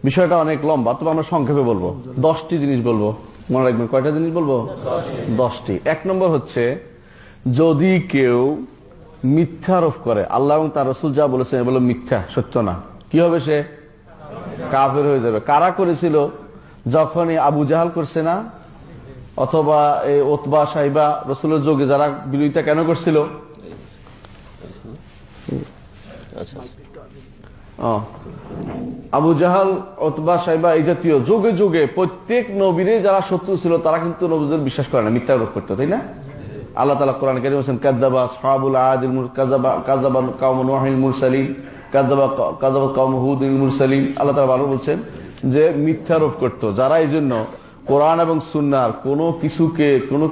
বিষয়টা অনেক লম্বা, তবে আমরা সংক্ষেপে বলবো। 10টি জিনিস বলবো, মনে রাখবেন। কয়টা জিনিস বলবো? 10টি। 1 নম্বর হচ্ছে, যদি কেউ মিথ্যা আরোপ করে, আল্লাহ এবং তার রাসূল যা বলেছেন বলে মিথ্যা, সত্য না, কি হবে? সে কাফের হয়ে যাবে। কারা করেছিল? যখনই আবু জাহাল করছে না, অথবা এই উতবা সাইবা রাসূলের যুগে যারা বিরোধিতা কেন করছিল? আবু জাহাল, উতবা সাইবা এই জাতীয় যুগে যুগে প্রত্যেক নবীরে যারা শত্রু ছিল তারা কিন্তু নবীদের বিশ্বাস করে না, মিথ্যা আরোপ করতো, তাই না? আল্লাহ তাআলা কোরআন কারীমে বলেছেন, কাযাবা আসহাবুল আদিল কাযাবা কাওম নূহিল মুরসালিন কাযাবা কাওম হুদিল মুরসালিন। আল্লাহ তাআলা ভালো বলছেন যে মিথ্যা আরোপ করতো যারা। এই জন্য কোরআন এবং সুন্নাহর কোনো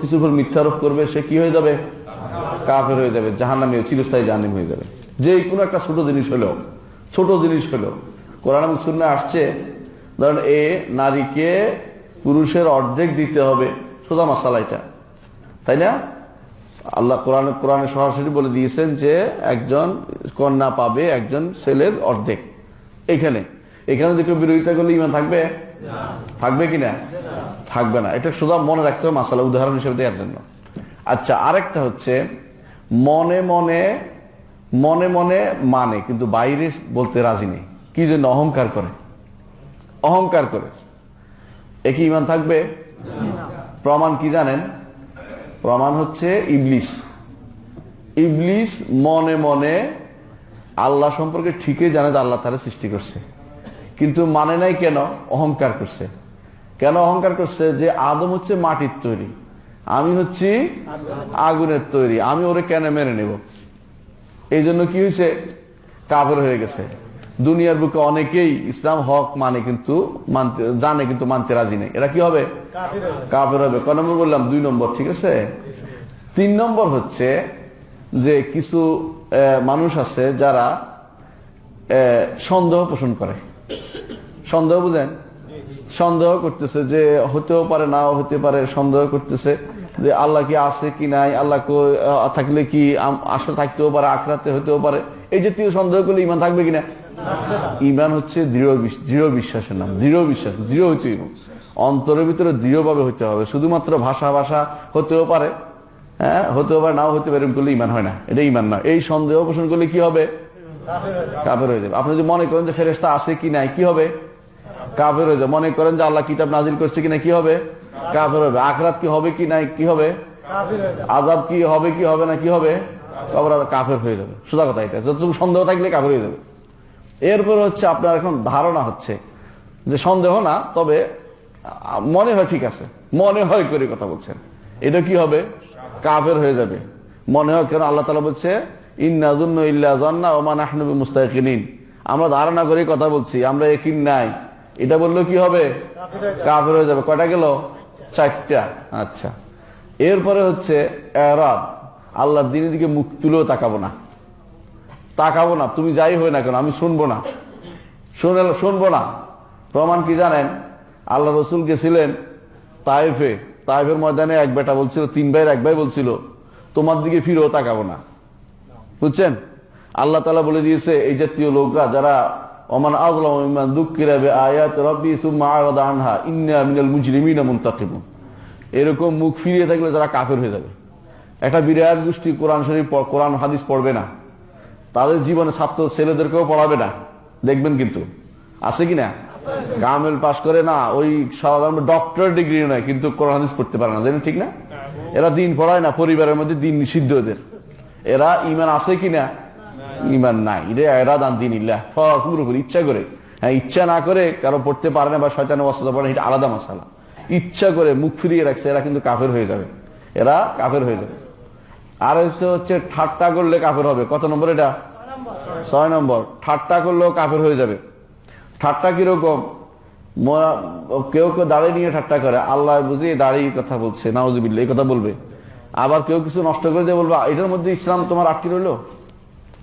কিছুর উপর মিথ্যা আরোপ করবে, সে কি হয়ে যাবে? কাফের হয়ে যাবে, জাহান্নামী, চিরস্থায়ী জাহান্নামী হয়ে যাবে। যে কোনো একটা ছোট জিনিস হলো কোরআন এবং সুন্নাহ আসছে, ধরেন নারীকে পুরুষের অর্ধেক দিতে হবে, সোজা মাসালা এটা, তাই না? আল্লাহ কোরআনে সরাসরি বলে দিয়েছেন যে একজন কন্যা পাবে একজন ছেলের অর্ধেক। এখানে দেখে বিরোধিতা করলে ঈমান থাকবে? থাকবে কিনা? থাকবে না। এটা সোজা মনে রাখতে হবে মাসালা, উদাহরণ হিসেবে দেওয়ার জন্য। আচ্ছা, আরেকটা হচ্ছে মনে মনে মানে কিন্তু বাইরে বলতে রাজি নেই, কি জন্য? অহংকার করে। এ কি ঈমান থাকবে? প্রমাণ কি জানেন? প্রমাণ হচ্ছে ইবলিস মনে মনে আল্লাহ সম্পর্কে ঠিকই জানে যে আল্লাহ তারা সৃষ্টি করছে, কিন্তু মানে নাই। কেন? অহংকার করছে। কেন অহংকার করছে? যে আদম হচ্ছে মাটির তৈরি, আমি হচ্ছি আগুনের তৈরি, আমি ওরে কেন মেনে নেব? এই জন্য কি হয়েছে? কাফের হয়ে গেছে। দুনিয়ার বুকে অনেকেই ইসলাম হক মানে কিন্তু জানে, কিন্তু মানতে রাজি নেই। এরা কি হবে? কাফের হবে। ক নম্বর বললাম? 2 নম্বর। ঠিক আছে। 3 নম্বর হচ্ছে যে কিছু মানুষ আছে যারা সন্দেহ পোষণ করে। সন্দেহ বুঝেন? সন্দেহ করতেছে যে হতেও পারে, নাও হতে পারে। সন্দেহ করতেছে যে আল্লাহ কি আছে কি নাই, আল্লাহ থাকলে কি আসলে থাকতেও পারে, আখিরাতে হতেও পারে। এই জাতীয় সন্দেহ করলে ঈমান থাকবে কিনা? ঈমান হচ্ছে দৃঢ় বিশ্বাসের নাম। দৃঢ় হইতে হবে, অন্তরের ভিতরে দৃঢ়ভাবে হইতে হবে। শুধুমাত্র ভাষা হতেও পারে, হ্যাঁ হতেও পারে, নাও হতে পারে, এরকম করলে ঈমান হয় না, এটা ঈমান না। এই সন্দেহ পোষণ করলে কি হবে? কাফের হয়ে যাবে। আপনি যদি মনে করেন যে ফেরেশতা আছে কি নাই, কি হবে? কাফের হয়ে যাবে। মনে করেন যে আল্লাহ কিতাব নাজিল করছে কিনা, কি হবে? কাফের হবে। আখিরাত কি হবে কি নাই, কি হবে? আযাব কি হবে কি হবে না, কি হবে? কাফের হয়ে যাবে। সোজা কথা এটা। যতটুকু সন্দেহ থাকলে কাফের হয়ে যাবে। এরপর হচ্ছে আপনার এখন ধারণা হচ্ছে যে সন্দেহ না, তবে মনে হয় ঠিক আছে, মনে হয় করে কথা বলছেন, এটা কি হবে? কাফের হয়ে যাবে। মনে হয় কেন? আল্লাহ তাআলা বলছে, ইন্না যুন্নু ইল্লা যান্না ওয়া মা নাহনু বিমুস্তায়কিনিন। আমরা ধারণা করে কথা বলছি, আমরা ইয়াকিন নাই। এটা বললে কি হবে? কাফের হয়ে যাবে। কয়টা গেল? 4টা। আচ্ছা, এরপরে হচ্ছে এরাদ। আল্লাহর দ্বীনের দিকে মুখ তুলেও তাকাবো না। তুমি যাই হই না কেন, আমি শুনবো না। প্রমাণ কি জানেন? আল্লাহ রসুল গেছিলেন তায়েফের ময়দানে। এক বেটা বলছিল, 3 ভাইয়ের এক ভাই বলছিল, তোমার দিকে ফিরেও তাকাবো না। বুঝছেন? আল্লাহ তাআলা বলে দিয়েছে এই জাতীয় লোকরা যারা ওমান আযলামু মিম্মান যুক্কিরা বিআয়াতি রাব্বি সুম্মা আরাদা আনহা ইন্না মিনাল মুজরিমিনা মুনতাকিমুন। এরকম মুখ ফিরিয়ে থাকলে যারা কাফের হয়ে যাবে। একটা বিরাট গোষ্ঠী কোরআন হাদিস পড়বে না, তাদের জীবনে ছাত্র ছেলেদেরকেও পড়াবে না, দেখবেন। কিন্তু আছে কিনা? কামেল পাশ করে না, ওই সাধারণ ডক্টর ডিগ্রি নয়, কিন্তু কোরআন হাদিস পড়তে পারে না, জানেন? ঠিক না? এরা দিন পড়ায় না, পরিবারের মধ্যে দিন নিষিদ্ধ এদের। এরা ঈমান আছে কিনা? ঈমান নাই। এরা দান দিন ইল্লাহ পুরোপুরি ইচ্ছা করে। হ্যাঁ, ইচ্ছা না করে কারো পড়তে পারে না বা শয়তানের ওয়াসওয়াসা পড়ে, এটা আলাদা মাসালা। ইচ্ছা করে মুখ ফিরিয়ে রাখছে, এরা কিন্তু কাফের হয়ে যাবে। আর হচ্ছে ঠাট্টা করলে কাফের হবে। কত নম্বর এটা? 6 নম্বর। ঠাট্টা করলেও কাফের হয়ে যাবে। ঠাট্টা কিরকম? কেউ দাড়ি নিয়ে ঠাট্টা করে, আল্লাহ বুঝি দাড়ির কথা বলছে, নাউজুবিল্লাহ, এই কথা বলবে। আবার কেউ কিছু নষ্ট করে দিয়ে বলবে, এটার মধ্যে ইসলাম তোমার আটকে রইলো,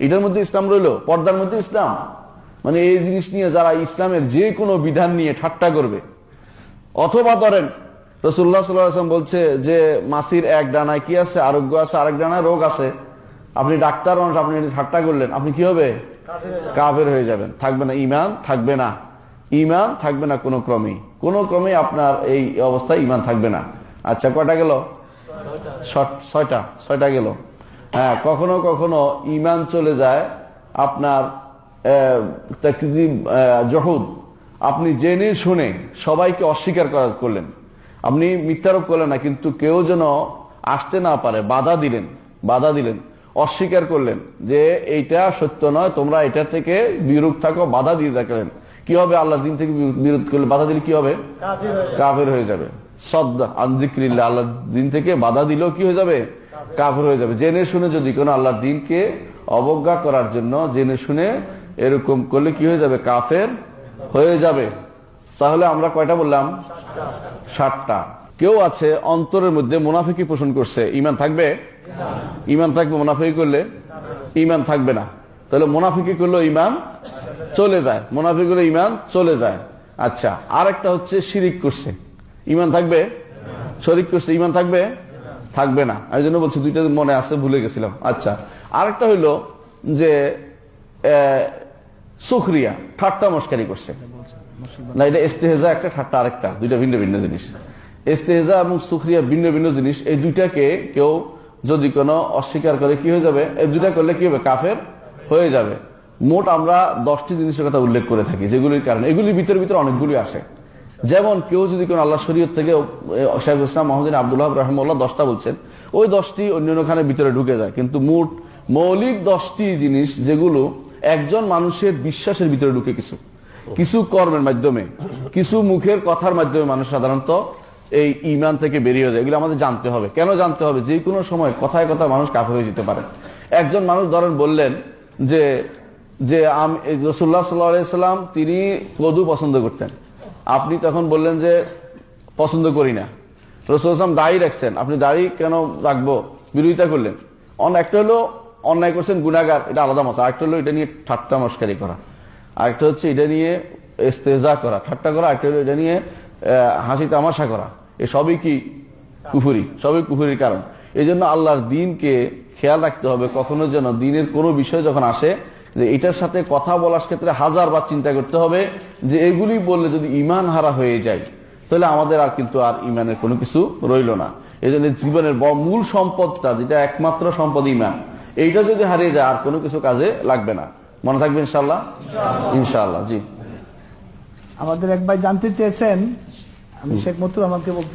এটার মধ্যে ইসলাম রইলো, পর্দার মধ্যে ইসলাম। মানে এই জিনিস নিয়ে যারা ইসলামের যে কোনো বিধান নিয়ে ঠাট্টা করবে। অথবা ধরেন রাসূলুল্লাহ সাল্লাল্লাহু আলাইহি ওয়াসাল্লাম বলছে যে মাছির এক ডানায় কি আছে? আরোগ্য আছে, আরেক ডানায় রোগ আছে। আপনি ডাক্তার মানুষ, আপনি ঠাট্টা করলেন, আপনি কি হবে? কাফের হয়ে যাবেন। থাকবে না, ঈমান থাকবে না। ইমান থাকবে না কোনো ক্রমেই আপনার এই অবস্থায় ইমান থাকবে না। আচ্ছা, কয়টা গেল? ছয়টা গেল। হ্যাঁ, কখনো কখনো ইমান চলে যায় আপনার জহুদ, আপনি জেনে শুনে সবাইকে অস্বীকার করলেন, আপনি মিথ্যারোপ করলেন না, কিন্তু কেউ যেন আসতে না পারে বাধা দিলেন, অস্বীকার করলেন যে এইটা সত্য নয়, তোমরা এটা থেকে বিরূপ থাকো, বাধা দিয়ে রাখলেন। কি হবে? আল্লাহর দিন থেকে বিরোধ করলে, বাধা দিলে কি হবে? কাফের হয়ে যাবে। সদ্দা আন যিকরিল্লাহ, আল্লাহর দিন থেকে বাধা দিলেও কি হয়ে যাবে? কাফের হয়ে যাবে। জেনে শুনে যদি কোনো আল্লাহর দিনকে অবজ্ঞা করার জন্য জেনে শুনে এরকম করলে কি হয়ে যাবে? কাফের হয়ে যাবে। তাহলে আমরা কয়টা বললাম? 7টা। কেউ আছে অন্তরের মধ্যে মুনাফিকি পোষণ করছে, ইমান থাকবে? ইমান থাকবে। মুনাফিকি করলে ইমান থাকবে না। তাহলে মুনাফিকি করলে ইমান চলে যায়, মুনাফিকি করলে ইমান চলে যায়। আচ্ছা, আরেকটা হচ্ছে শিরিক করছে, ইমান থাকবে? শরিক করছে, ইমান থাকবে? থাকবে না। এই জন্য বলছি, দুইটা মনে আছে, ভুলে গেছিলাম। আচ্ছা, আরেকটা হইলো যে সুখরিয়া, ঠাট্টা মস্কারি করছে। না, এটা ইস্তেহজা একটা, ঠাট্টা আরেকটা, দুইটা ভিন্ন ভিন্ন জিনিস। ইস্তেহজা এবং সুখরিয়া ভিন্ন ভিন্ন জিনিস। এই দুইটাকে কেউ যদি কোনো অস্বীকার করে কি হয়ে যাবে? এই দুইটা করলে কি হবে? কাফের হয়ে যাবে। মোট আমরা 10টি জিনিসের কথা উল্লেখ করে থাকি, যেগুলির কারণে এগুলির ভিতরে অনেকগুলি আছে। যেমন কেউ যদি কোন আল্লাহ শরীয়ত থেকে, শেখুল ইসলাম মোহাম্মদ আব্দুল্লাহ রাহিমাহুল্লাহ 10টা বলছেন, ওই 10টি অন্যান্যখানে ভিতরে ঢুকে যায়। কিন্তু মোট মৌলিক 10টি জিনিস যেগুলো একজন মানুষের বিশ্বাসের ভিতরে ঢুকে, কিছু কর্মের মাধ্যমে, কিছু মুখের কথার মাধ্যমে মানুষ সাধারণত এই ঈমান থেকে বেরিয়ে যায়। এগুলো আমাদের জানতে হবে। কেন জানতে হবে? যে কোনো সময় কথায় কথায় মানুষ কাফের হয়ে যেতে পারে। একজন মানুষ ধরেন বললেন যে রাসূলুল্লাহ সাল্লাল্লাহু আলাইহি সাল্লাম তিনি কদু পছন্দ করতেন, আপনি তখন বললেন যে পছন্দ করি না। রাসূলুল্লাহ সাল্লাম দাড়ি রাখছেন, আপনি দাড়ি কেন রাখবো বিরোধিতা করলেন। একটা হলো অন্যায় করছেন, গুনাহগার, এটা আলাদা মাসা। আরেকটা হলো এটা নিয়ে ঠাট্টা মশকারি করা, আরেকটা হচ্ছে এটা নিয়ে ইস্তেহজা করা, ঠাট্টা করা, আরেকটা হলো এটা নিয়ে হাসি তামাশা করা। এ সবই কি? কুফরি, সবই কুফরির কারণ। এই জন্য আল্লাহর দিনকে খেয়াল রাখতে হবে। কখনো যেন দিনের কোনো বিষয় যখন আসে, যে এটার সাথে কথা বলার ক্ষেত্রে 1000 বার চিন্তা করতে হবে যে এগুলি বললে যদি ইমান হারা হয়ে যায়, তাহলে আমাদের কিন্তু আর ইমানের কোনো কিছু রইল না। এই জন্য জীবনের মূল সম্পদটা, যেটা একমাত্র সম্পদ ইমান, এইটা যদি হারিয়ে যায় আর কোনো কিছু কাজে লাগবে না। মনে থাকবে ইনশাআল্লাহ? ইনশাআল্লাহ। জি, আমাদের এক ভাই জানতে চেয়েছেন, আমি শেখ মতুর আমাকে বলতে